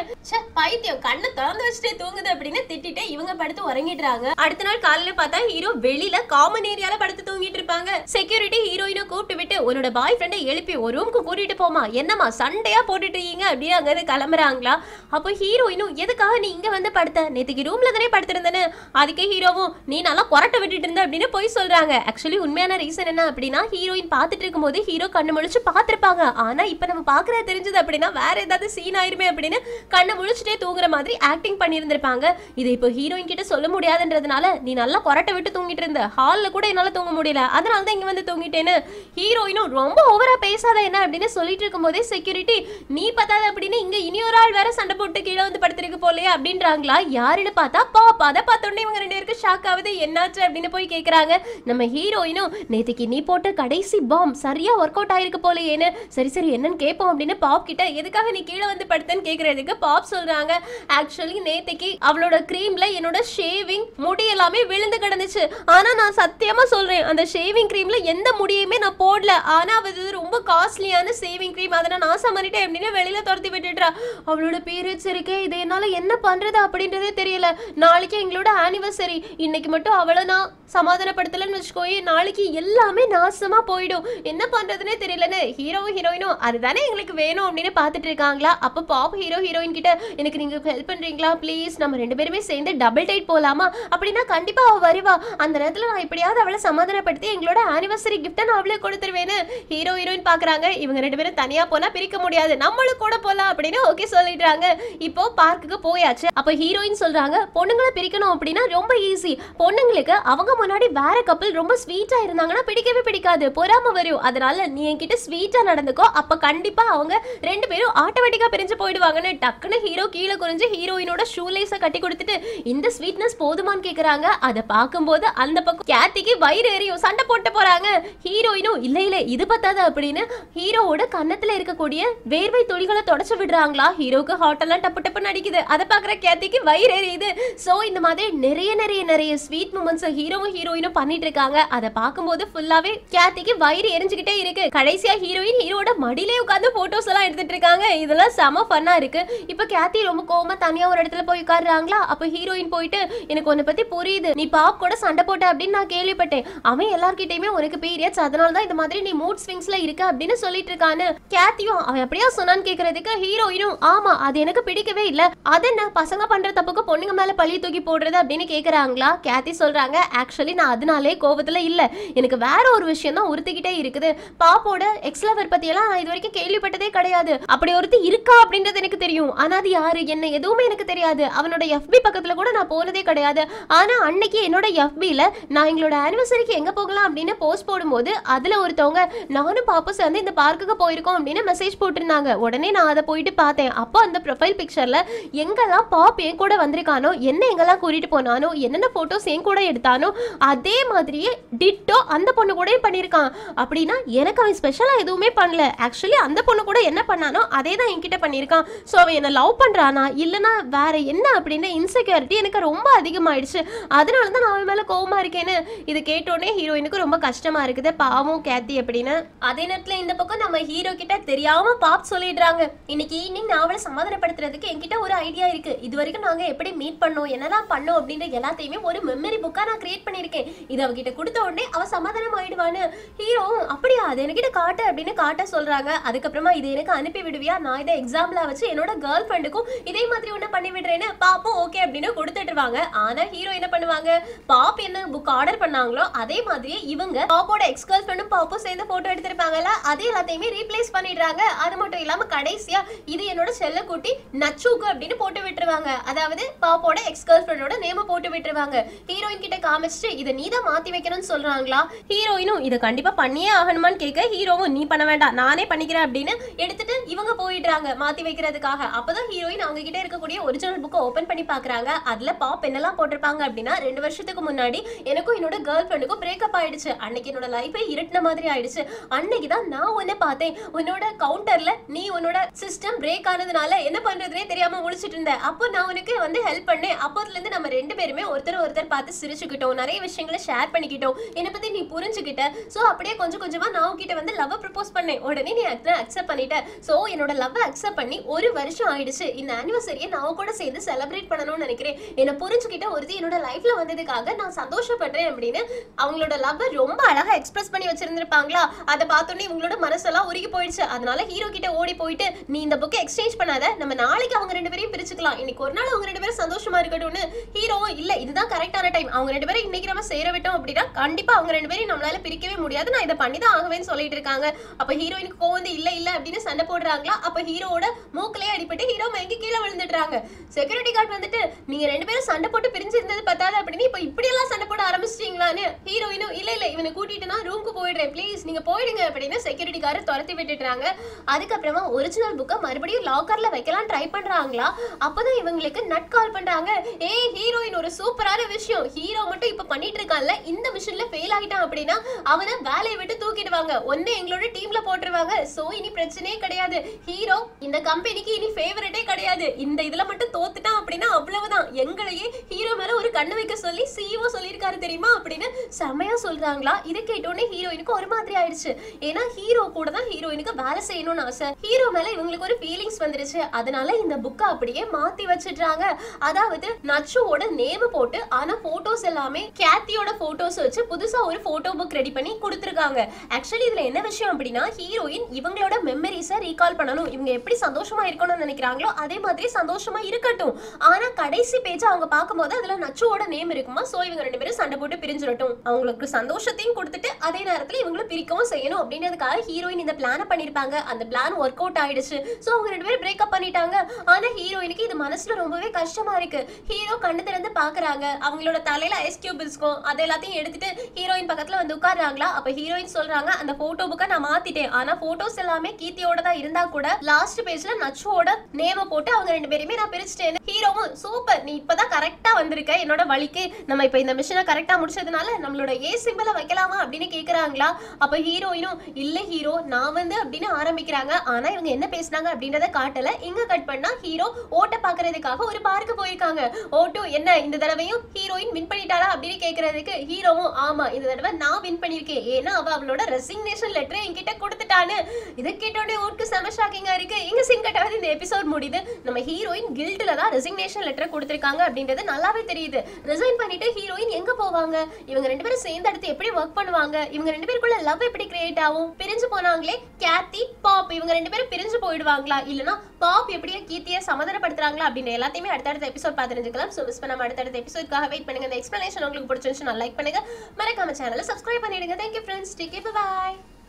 பைத்தியம் கண்ணை திறந்து வச்சுட்டே தூங்குது அப்படின்னு திட்டிட்டு இவங்க படுத்து உறங்கிடுறாங்க. அடுத்த நாள் காலையில பார்த்தா ஹீரோ வெளியில காமன் ஏரியால படுத்து தூங்கிட்டு இருப்பாங்க. செக்யூரிட்டி ஹீரோயினை கூப்பிட்டு விட்டு உன்னோட பாய் ஃப்ரெண்டை எழுப்பி ஒரு ரூமுக்கு கூட்டிட்டு போமா, என்னமா சண்டையா போட்டுட்டு இருக்கீங்க அப்படின்னு அங்க கிளம்புறாங்களா. அப்போ ஹீரோயினும் எதுக்காக நீ இங்க வந்து படுத்த, நேத்துக்கு ரூம்ல தானே படுத்திருந்தேன்னு. அதுக்கே ஹீரோவும் நீ நல்லா கொரட்டை விட்டுட்டு இருந்த அப்படின்னு போய் சொல்றாங்க. ஆக்சுவலி உண்மையான ரீசன் என்ன அப்படின்னா, ஹீரோயின் பாத்துட்டு இருக்கும் போது ஹீரோ கண்ணு முழிச்சு பாத்திருப்பாங்க. ஆனா இப்ப நம்ம பாக்குறது தெரிஞ்சது அப்படின்னா வேற ஏதாவது சீன் ஆயிருமே அப்படின்னு கண்ணை முழிச்சுட்டே தூங்குற மாதிரி ஆக்டிங் பண்ணியிருந்திருப்பாங்க. இதை இப்போ ஹீரோயின் கிட்ட சொல்ல முடியாதுன்றதுனால நீ நல்லா கொரட்டை விட்டு தூங்கிட்டு இருந்த, ஹால்ல கூட என்னால தூங்க முடியல, அதனால தான் இங்க வந்து தூங்கிட்டேன்னு ஹீரோயினும் ரொம்ப ஓவரா பேசாத என்ன அப்படின்னு சொல்லிட்டு இருக்கும் போதே செக்யூரிட்டி நீ பத்தாத அப்படின்னு இங்க இனியொரு ஆள் வேற சண்டை போட்டு கீழே வந்து படுத்திருக்கு போலயே அப்படின்றாங்களா. யாருன்னு பார்த்தா பாப்பா. அதை பார்த்தோன்னே இவங்க ரெண்டு பேருக்கு ஷாக் ஆகுது. என்னாச்சு அப்படின்னு போய் கேக்குறாங்க. நம்ம ஹீரோயினும் நேத்துக்கு நீ போட்ட கடைசி பாம் சரியா ஒர்க் அவுட் ஆயிருக்கு போலயேன்னு, சரி சரி என்னன்னு கேட்போம் அப்படின்னு பாப் கிட்ட எதுக்காக நீ கீழே வந்து படுத்தேன்னு கேக்குறதுக்கு பாப் சொல்றாங்க. ஆக்சுவலி நேத்துக்கு அவளோட கிரீம்ல என்னோட ஷேவிங் முடி எல்லாமே விழுந்து கிடந்துச்சு. ஆனா நான் சத்தியமா சொல்றேன் அந்த ஷேவிங் கிரீம்ல எந்த முடியுமே நான் போடல. ஆனா அது ரொம்ப காஸ்ட்லியான ஷேவிங் கிரீம், அதை நான் நாசம் பண்ணிட்டேன் அப்படின்னு வெளியில துரத்தி விட்டுட்டா. அவளோட பீரியட்ஸ் இருக்கே, இது என்னால என்ன பண்றது அப்படின்றதே தெரியல. நாளைக்கு எங்களோட ஆனிவர்சரி, இன்னைக்கு மட்டும் அவளை நான் சமாதானப்படுத்தலன்னு வச்சுக்கோயே, நாளைக்கு எல்லாமே நாசமா போயிடும், என்ன பண்றதுன்னே தெரியலன்னு ஹீரோவும் ஹீரோயினும் அதுதானே எங்களுக்கு வேணும் அப்படின்னு பாத்துட்டு இருக்காங்களா. அப்ப பாப் ஹீரோ ஹீரோயின் கிட்ட எனக்கு நீங்க ஹெல்ப் பண்றீங்களா ப்ளீஸ், நம்ம ரெண்டு பேருமே சேர்ந்து டபுள் டேட் போலாமா அப்படின்னா கண்டிப்பா அவ வருவா, அந்த நேரத்துல நான் எப்படியாவது அவளை சமாதானப்படுத்தி எங்களோட ஆனிவர்சரி கிஃப்ட்டை நான் அவளே கொடுத்துருவேன்னு ஹீரோ ஹீரோயின் பாக்குறாங்க. இவங்க ரெண்டு பேரும் தனியா போனா பிரிக்க முடியாது, நம்மளும் கூட போலாம் அப்படின்னு ஓகே சொல்லிடுறாங்க. இப்போ பார்க்குக்கு போயாச்சு. அப்ப ஹீரோயின் சொல்றாங்க பொண்ணுங்களை பிரிக்கணும் அப்படின்னா ரொம்ப ஈஸி, பொண்ணுங்களுக்கு அவங்க முன்னாடி வேற கப்பல் ரொம்ப ஸ்வீட்டா இருந்தாங்கன்னா பிடிக்கவே பிடிக்காது, பொறாம வரும், அதனால நீ என்கிட்ட ஸ்வீட்டா நடந்துக்கோ, அப்ப கண்டிப்பா அவங்க ரெண்டு பேரும் ஆட்டோமேட்டிக்கா பிரிஞ்சு போயிடுவாங்கன்னு டக்குன்னு ஹீரோ கீழே குறிஞ்சு ஹீரோயினோட ஷூலேஸை கட்டி கொடுத்துட்டு இந்த ஸ்வீட்னஸ் போதுமான்னு கேக்குறாங்க. அதை பார்க்கும்போது அந்த பக்கம் கேத்திக்கு வயிறு எரியும், சண்டை போட்டு போறாங்க. ஹீரோயினும் இல்ல இல்ல இது பத்தாது அப்படின்னு ஹீரோவோட கன்னத்துல இருக்கக்கூடிய வேர்வை துளிகளை தொடச்சு விடுறாங்களா. ஹீரோக்கு ஹார்ட் எல்லாம் டப்பு டப்புன்னு அடிக்குது. அதை பாக்குற கேத்திக்கு வயிறு எரியுது. சோ இந்த மாதிரி நிறைய நிறைய நிறைய ஸ்வீட் மூமெண்ட்ஸ் ஹீரோவும் ஹீரோயினும் பண்ணிட்டு இருக்காங்க. அதை பார்க்கும்போது ஃபுல்லாவே கேத்திக்கு வயிறு எரிஞ்சுக்கிட்டே இருக்கு. கடைசியா ஹீரோயின் ஹீரோட மடியிலே உட்கார்ந்து போட்டோஸ் எல்லாம் எடுத்துட்டு இருக்காங்க. இதெல்லாம் செம ஃபன்னா இருக்கு. இப்ப கேத்தி ரொம்ப கோவமா தனியா ஒரு இடத்துல போய் உட்கார்றாங்களா. அப்ப ஹீரோயின் போயிட்டு எனக்கு உன்னை பத்தி புரியுது, நீ பாப் கூட சண்டை போட்ட அப்படின்னு நான் கேள்விப்பட்டேன், அவன் எல்லார்கிட்டயுமே உனக்கு பீரியட்ஸ், அதனாலதான் இந்த மாதிரி நீ மூட் ஸ்விங்ஸ்ல இருக்க அப்படின்னு சொல்லிட்டு இருக்கான்னு கேத்தியும் அவன் அப்படியா சொன்னான்னு கேக்குறதுக்கு ஹீரோயினும் ஆமா அது எனக்கு பிடிக்கவே இல்ல, அது என்ன பசங்க பண்ற தப்புக்கு பொண்ணுங்க மேல பழி தூக்கி போடுறது அப்படின்னு கேக்குறாங்களா. கேத்தி சொல்றாங்க ஆக்சுவலி நான் அதனாலே கோவத்துல இல்ல, எனக்கு வேற ஒரு விஷயம் தான் உறுத்திக்கிட்டே இருக்குது, பாப்போட எக்ஸ் லவர் பத்தி எல்லாம் நான் இது வரைக்கும் கேள்விப்பட்டதே கிடையாது, அப்படி ஒருத்தி இருக்கா அப்படின்றது எனக்கு தெரியும், ஆனா அது யாரு என்ன எதுவுமே எனக்கு தெரியாது, அவனோட FB பக்கத்துல கூட நான் போனதே கிடையாது, ஆனா அன்னைக்கு என்னோட FBல நான் எங்களோட ஆனிவர்சரிக்கு எங்க போகலாம் அப்படின்னு போஸ்ட் போடும்போது அதுல ஒருத்தவங்க நானும் பாப்பா சேர்ந்து இந்த பார்க்குக்கு போயிருக்கோம் அப்படின்னு மெசேஜ் போட்டிருந்தாங்க. உடனே நான் அதை போயிட்டு பார்த்தேன். அப்போ அந்த ப்ரொஃபைல் பிக்சர்ல எங்கெல்லாம் பாப் என் கூட வந்திருக்கானோ, என்ன எங்கெல்லாம் கூட்டிட்டு போனானோ, என்னென்ன போட்டோஸ் என் கூட எடுத்தானோ அதே மாதிரியே டிட்டோ அந்த பொண்ணு கூட பண்ணியிருக்கான். அப்படின்னா எனக்கு அவன் ஸ்பெஷலா எதுவுமே பண்ணல, ஆக்சுவலி அந்த பொண்ணு கூட என்ன பண்ணானோ அதே தான் என்கிட்ட பண்ணியிருக்கான். ஸோ அவன் என்ன லவ் பண்றானா இல்லைன்னா வேற என்ன அப்படின்னு இன்செக்யூரிட்டி எனக்கு ரொம்ப அதிகமாயிடுச்சு, அதனால தான் நான் அவன் மேல கோவமா இருக்கேன்னு. இது கேட்டோடனே ஹீரோயினுக்கு ரொம்ப கஷ்டமா இருக்குது, பாவம் கேத்தி அப்படின்னு. அதே நேரத்துல இந்த பக்கம் நம்ம ஹீரோ கிட்ட தெரியாம பாப் சொல்லிடுறாங்க இன்னைக்கு ஈவினிங் நான் அவளை சமாதானப்படுத்துறதுக்கு என்கிட்ட ஒரு ஐடியா இருக்கு, இது வரைக்கும் நாங்க எப்படி மீட் பண்ணோம் என்னெல்லாம் பண்ணோம் அப்படின்ற எல்லாத்தையுமே ஒரு மெமரி புக்கா நான் கிரியேட் பண்ணிருக்கேன், இது அவகிட்ட கொடுத்த உடனே அவ சமாதானம் ஆயிடுவான்னு. ஹீரோ அப்படியா அது என்கிட்ட காட்டு அப்படின்னு காட்ட சொல்றாங்க. அதுக்கப்புறமா இது எனக்கு அனுப்பி விடுவியா, நான் இதை எக்ஸாம்பிளா வச்சு என்னோட கேர்ள் ஃப்ரெண்டுக்கும் இதே மாதிரி ஒண்ணு பண்ணி விடுறேன்னு பாப்பும் ஓகே அப்படின்னு கொடுத்துட்டுருவாங்க. ஆனா ஹீரோ என்ன பண்ணுவாங்க, பாப் என்ன புக் ஆர்டர் பண்ணாங்களோ அதே மாதிரியே இவங்க பாப்போட எக்ஸ் கேர்ள் ஃப்ரெண்டும் பாப்பும் சேர்ந்து போட்டோ எடுத்திருப்பாங்கல்ல அதே எல்லாத்தையுமே ரீப்ளேஸ் பண்ணிடுறாங்க. அது மட்டும் இல்லாம கடைசியா இது என்னோட செல்லக்குட்டி நச்சுக்கு அப்படின்னு போட்டு விட்டுருவாங்க, அதாவது பாப்போட எக்ஸ் கேர்ள் ஃப்ரெண்டோட நேம போட்டு விட்டுருவாங்க. ஹீரோயின் கிட்ட காமிச்சிட்டு இதை நீ தான் மாத்தி வைக்கணும்னு சொல்றாங்களா. ஹீரோயினும் இதை கண்டிப்பா பண்ணியே ஆகணுமான்னு கேட்க ஹீரோவும் நீ பண்ண வேண்டாம் நானே பண்ணிக்கிறேன் அப்படின்னு எடுத்துட்டு இவங்க போயிடுறாங்க மாத்தி வைக்கிறதுக்காக. அப்பதான் ஹீரோயின் அவங்க கிட்ட இருக்கக்கூடிய ஒரிஜினல் புக்கை ஓபன் பண்ணி பாக்குறாங்க. அதுல பாப் என்னெல்லாம் போட்டிருப்பாங்க அப்படின்னா 2 வருஷத்துக்கு முன்னாடி எனக்கும் என்னோட கேர்ள் ஃப்ரெண்டுக்கும் பிரேக்கப் ஆயிடுச்சு, அன்னைக்கு என்னோட லைஃபே இருட்டின மாதிரி ஆயிடுச்சு, ஆயிடுச்சு. அன்னைக்கு தான் நான் உன்னை பார்த்தேன். உன்னோட கவுண்டர்ல நீ உன்னோட சிஸ்டம் பிரேக் ஆனதுனால என்ன பண்றதுனே தெரியாம முழிச்சிட்டு இருந்த. அப்போ நான் உனக்கு வந்து ஹெல்ப் பண்ணேன். அப்போதுல இருந்து நம்ம ரெண்டு பேருமே ஒருத்தர் பார்த்து சிரிச்சுக்கிட்டோம், நிறைய விஷயங்களை ஷேர் பண்ணிக்கிட்டோம், என்னை பத்தி நீ புரிஞ்சுக்கிட்ட. சோ அப்படியே கொஞ்சம் கொஞ்சமா நான் உன்கிட்ட வந்து லவ் ப்ரப்போஸ் பண்ணேன். உடனே நீ அக்செப்ட் பண்ணிட்ட. சோ என்னோட லவ் அக்செப்ட் பண்ணி ஒரு வருஷம் ஆயிடுச்சு. இந்த ஆனிவர்சரியை நான் கூட சேர்ந்து செலிப்ரேட் பண்ணணும்னு நினைக்கிறேன். என்ன புரிஞ்சுக்கிட்ட ஒருத்தி என்னோட லைஃப்ல வந்ததுக்காக நான் சந்தோஷப்படுறேன் அப்படின்னு அவங்களோட லவ் ரொம்ப அழகா எக்ஸ்பிரஸ் பண்ணி வச்சிருந்திருப்பாங்களா. அதை பார்த்தோன்னே இவங்களோட மனசெல்லாம் உருகி போயிடுச்சு. அதனால ஹீரோ கிட்ட ஓடி போயிட்டு நீ இந்த புக்கை எக்ஸ்சேஞ்ச் பண்ணாத, நம்ம நாளைக்கு அவங்க ரெண்டு பேரையும் பிரிச்சுக்கலாம், இன்னைக்கு ஒரு நாள் அவங்க ரெண்டு பேரும் சந்தோஷமா இருக்கட்டும்னு. ஹீரோ இல்ல இதுதான் கரெக்டான டைம், அவங்க ரெண்டு பேரும் இன்னைக்கு நம்ம சேர விட்டோம் அப்படின்னா கண்டிப்பா அவங்க ரெண்டு பேரும் நம்மளால பிரிக்கவே முடியாது, நான் இதை பண்ணிதான் ஆகவேன்னு சொல்லிட்டு இருக்காங்க. அப்ப ஹீரோயினுக்கு கோவம் இல்ல இல்ல அப்படின்னு சண்டை போடுறாங்களா. அப்ப ஹீரோட மூக்கிலே அடிபட்டு ஹீரோ மயங்கி கீழே விழுந்துடுறாங்க. செக்யூரிட்டி கார்டு வந்துட்டு நீங்க ரெண்டு பேரும் சண்டை போட்டு பிரிஞ்சு இருந்தது பத்தாது அப்படின்னு இப்ப இப்படி எல்லாம் சண்டை போட ஆரம்பிச்சிட்டீங்களான்னு. ஹீரோயினும் இல்ல இல்ல இவனை கூட்டிட்டு நான் ரூமுக்கு போயிடுறேன், ப்ளீஸ் நீங்க போயிடுங்க அப்படின்னு செக்யூரிட்டி கார்டு துரத்தி விட்டுட்டாங்க. அதுக்கப்புறமா ஒரிஜினல் புக்கை மறுபடியும் லாக்கர்ல வைக்கலாம் ட்ரை பண்றாங்களா. அப்பதான் இவங்களுக்கு நட் கால் பண்றாங்க. ஏய் ஹீரோயின் ஒரு சூப்பரான விஷயம், ஹீரோ மட்டும் இப்ப பண்ணிட்டு இருக்கான்ல, இந்த மிஷன்ல ஃபெயில் ஆகிட்டான் அப்படின்னா அவனை வேலையை விட்டு தூக்கிடுவாங்க, ஒன்னு எங்களோட டீம்ல போட்டுருவாங்க. சோ இனி பிரச்சனையே கிடையாது, ஹீரோ இந்த கம்பெனிக்கு இனி ஃபேவரட்டே கிடையாது, இந்த இதுல மட்டும் தோத்துட்டான் அப்படின்னா அவ்வளவுதான், எங்களையே ஹீரோ மேல ஒரு கண்ணு வைக்க சொல்லி சிஇஓ சொல்லியிருக்காரு தெரியுமா அப்படின்னு செமையா சொல்றாங்களா. இதை கேட்டோன்னே ஹீரோயினுக்கு ஒரு மாதிரி ஆயிடுச்சு. ஏன்னா ஹீரோ கூட தான் ஹீரோயினுக்கு வேலை செய்யணும்னு ஆசை, ஹீரோ மேல இவங்களுக்கு ஒரு ஃபீலிங்ஸ் வந்துருச்சு. அதனால இந்த புக்கை அப்படியே மாத்தி வச்சிடுறாங்க. அதாவது நச்சுவோட நேம் போட்டு ஆனா போட்டோஸ் எல்லாமே கேத்தியோட போட்டோஸ் வச்சு புதுசா ஒரு போட்டோ புக் ரெடி பண்ணி கொடுத்துருக்காங்க. ஆக்சுவலி இதுல என்ன விஷயம் அப்படின்னா ஹீரோயின் இவங்களோட மெமரிஸை ரீகால் பண்ணணும், இவங்க எப்படி சந்தோஷமா இருக்கணும்னு நினைக்கிறாங்களோ அதே மாதிரி சந்தோஷமா இருக்கட்டும். ஆனா கடைசி பேஜ் அவங்க பார்க்கும்போது அதுல நச்சுவோட நேம் இருக்குமா. சோ இவங்க ரெண்டு பேரும் சண்டை போட்டு பிரிஞ்சிடட்டும், அவங்களுக்கு சந்தோஷத்தையும் கொடுத்துட்டு அதே நேரத்துல இவங்களை பிரிக்கவும் செய்யணும் அப்படின்றதுக்காக ஹீரோயின் இந்த பிளான பண்ணிருப்பாங்க. அந்த பிளான் ஒர்க் அவுட் ஆயிடுச்சு. சோ அவங்க ரெண்டு பேரும் பிரேக்கப் பண்ணிட்டாங்க. ஆனா ஹீரோயினுக்கு இது மனசுல ரொம்பவே கஷ்டமா இருக்கு. ஹீரோ கண்ணு திறந்து பாக்குறாங்க, அவங்களோட தலையில ஐஸ் கியூப் இருக்கும், அது எல்லாத்தையும் எடுத்துட்டு ஹீரோயின் பக்கத்துல வந்து உட்கார்றாங்களா. அப்ப ஹீரோயின் சொல்றாங்க அந்த போட்டோ புக்கை நான் மாத்திட்டேன், ஆனா போட்டோஸ் எல்லாமே கீர்த்தியோட தான் இருந்தா கூட லாஸ்ட் பேஜ்ல நச்சுவோட நேம போட்டு அவங்க ரெண்டு பேருமே நான் பிரிச்சிட்டேன். ஹீரோவும் சூப்பர் நீ இப்பதான் கரெக்டா வந்திருக்க என்னோட வழிக்கு, நம்ம இப்ப இந்த மிஷனை கரெக்டா முடிச்சதுனால நம்மளோட ஏ சிம்பிளை வைக்கலாமா அப்படின்னு கேக்குறாங்களா. அப்ப ஹீரோயினும் இல்ல ஹீரோ நான் வந்து அப்படின்னு ஆரம்பிக்கிறாங்க. ஆனா இவங்க என்ன பேசினாங்க அப்படின்றத காட்டல. இங்க கட் பண்ணா ஹீரோ ஓட்ட பாக்குறதுக்காக ஒரு பார்க்கு போயிருக்காங்க. ஓட்டோ என்ன இந்த தடவையும் ஹீரோயின் வின் பண்ணிட்டாளா அப்படின்னு கேக்குறதுக்கு ஹீரோவும் ஆமா இந்த தடவை நான் வின் பண்ணிருக்கேன், ஏன்னா அவளோட ரெசிக்னேஷன் லெட்டர் என்கிட்ட கொடுத்துட்டான்னு. இதை கேட்டோடனே ஓட்டுக்கு செம ஷாக்கிங்கா இருக்கு. இங்க சிங்கட்டாவது இந்த எபிசோட் முடியுது. நம்ம ஹீரோயின் கில்ட்ல தான் ரெசிக்னேஷன் லெட்டர் கொடுத்திருக்காங்க அப்படின்றது நல்லாவே தெரியுது. ரிசைன் பண்ணிட்டு ஹீரோயின் எங்க போவாங்க, இவங்க ரெண்டு பேரும் சேர்ந்து அடுத்து எப்படி ஒர்க் பண்ணுவாங்க, இவங்க ரெண்டு பேருக்குள்ள லவ் எப்படி கிரியேட் ஆகும், பிரிஞ்சு போனாங்களே கேத்தி பாப் இவங்க ரெண்டு பேரும் பிரிஞ்சு போயிடுவாங்களா, இல்லனா பாப் எப்படியா கீர்த்தியை சமாதானப்படுத்துறாங்களா அப்படின்னு எல்லாத்தையுமே அடுத்தடுத்த எபிசோட் பார்த்து தெரிஞ்சுக்கலாம். சோ மிஸ் பண்ணாம அடுத்தடுத்த எபிசோட்காக வெயிட் பண்ணுங்க. இந்த எக்ஸ்பிளனேஷன் உங்களுக்கு பிடிச்சிருந்துச்சுன்னா லைக் பண்ணுங்க, மறக்காம சேனலை சப்ஸ்கிரைப் பண்ணிடுங்க. Thank you friends, take care, bye bye.